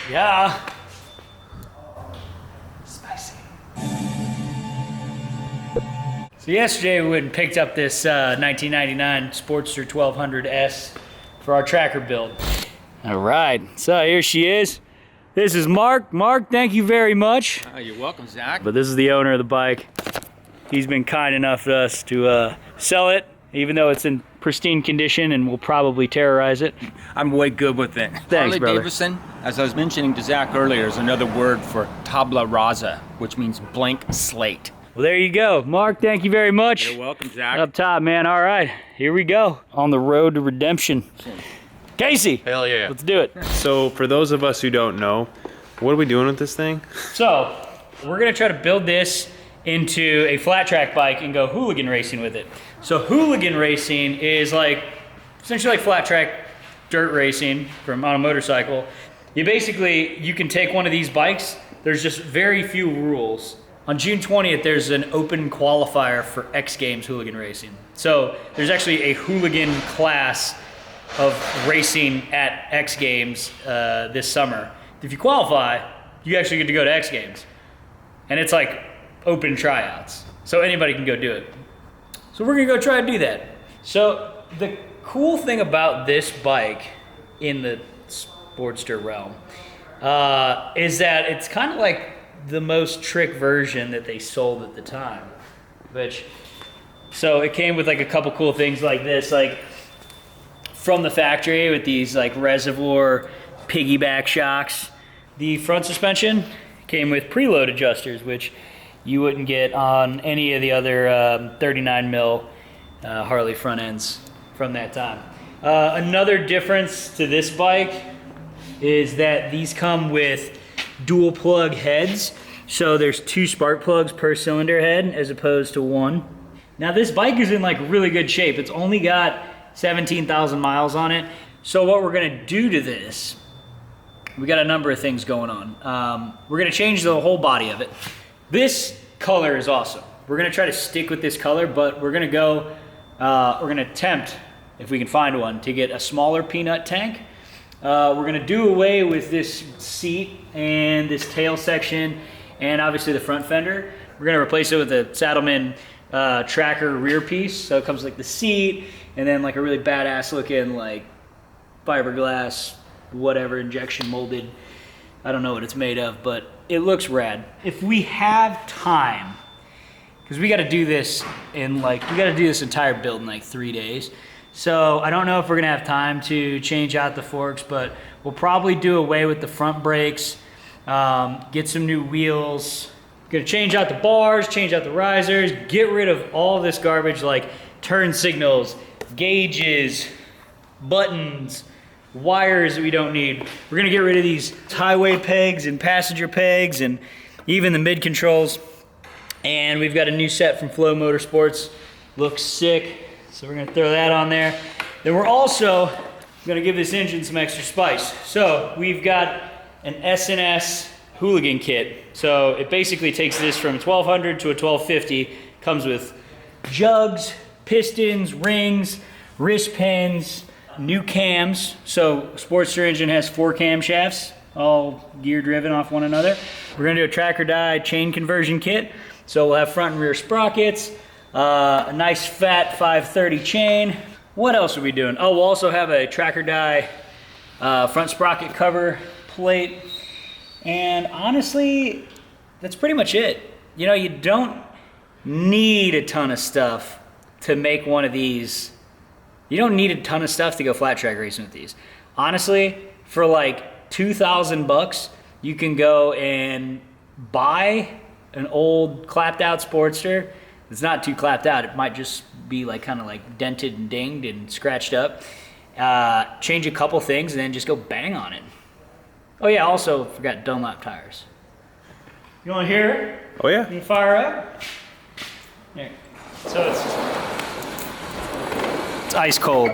Yeah. Spicy. So yesterday we went and picked up this 1999 Sportster 1200S for our tracker build. All right, so here she is. This is Mark. Mark, thank you very much. You're welcome, Zach. But this is the owner of the bike. He's been kind enough to us to sell it, even though it's in pristine condition and will probably terrorize it. I'm way good with it. Thanks, Harley brother. Davidson, as I was mentioning to Zach earlier, is another word for tabla rasa, which means blank slate. Well, there you go. Mark, thank you very much. You're welcome, Zach. Up top, man. All right, here we go. On the road to redemption. Casey. Hell yeah. Let's do it. So for those of us who don't know, what are we doing with this thing? So we're gonna try to build this into a flat track bike and go hooligan racing with it. So hooligan racing is like essentially like flat track dirt racing on a motorcycle. You can take one of these bikes. There's just very few rules. On June 20th, there's an open qualifier for X Games hooligan racing. So there's actually a hooligan class of racing at X Games this summer. If you qualify, you actually get to go to X Games. And it's like open tryouts. So anybody can go do it. So we're gonna go try and do that. So the cool thing about this bike in the Sportster realm is that it's kind of like the most trick version that they sold at the time. So it came with like a couple cool things like this, like from the factory with these like reservoir piggyback shocks. The front suspension came with preload adjusters, which you wouldn't get on any of the other 39 mil Harley front ends from that time. Another difference to this bike is that these come with dual plug heads. So there's 2 spark plugs per cylinder head as opposed to 1. Now this bike is in like really good shape. It's only got 17,000 miles on it. So what we're gonna do to this, we got a number of things going on. We're gonna change the whole body of it. This color is awesome. We're gonna try to stick with this color, but we're gonna attempt, if we can find one, to get a smaller peanut tank. We're gonna do away with this seat and this tail section and obviously the front fender. We're gonna replace it with a Saddlemen tracker rear piece. So it comes like the seat and then like a really badass looking like fiberglass, whatever, injection molded. I don't know what it's made of, but it looks rad. If we have time, because we gotta do this entire build in like 3 days. So I don't know if we're gonna have time to change out the forks, but we'll probably do away with the front brakes, get some new wheels, gonna change out the bars, change out the risers, get rid of all this garbage like turn signals, gauges, buttons, wires that we don't need. We're gonna get rid of these highway pegs and passenger pegs and even the mid controls. And we've got a new set from Flow Motorsports. Looks sick. So we're gonna throw that on there. Then we're also gonna give this engine some extra spice. So we've got an S&S Hooligan kit. So it basically takes this from 1200 to a 1250. Comes with jugs, pistons, rings, wrist pins, new cams. So Sportster engine has 4 camshafts, all gear driven off one another. We're gonna do a tracker die chain conversion kit. So we'll have front and rear sprockets, a nice fat 530 chain. What else are we doing? Oh, we'll also have a tracker die front sprocket cover plate. And honestly, that's pretty much it. You know, you don't need a ton of stuff to make one of these. You don't need a ton of stuff to go flat track racing with these. Honestly, for like 2,000 bucks, you can go and buy an old clapped out Sportster. It's not too clapped out. It might just be like kind of like dented and dinged and scratched up. Change a couple things and then just go bang on it. Oh yeah, also forgot Dunlop tires. You want to hear it? Oh yeah. You fire up? Here. So it's ice cold.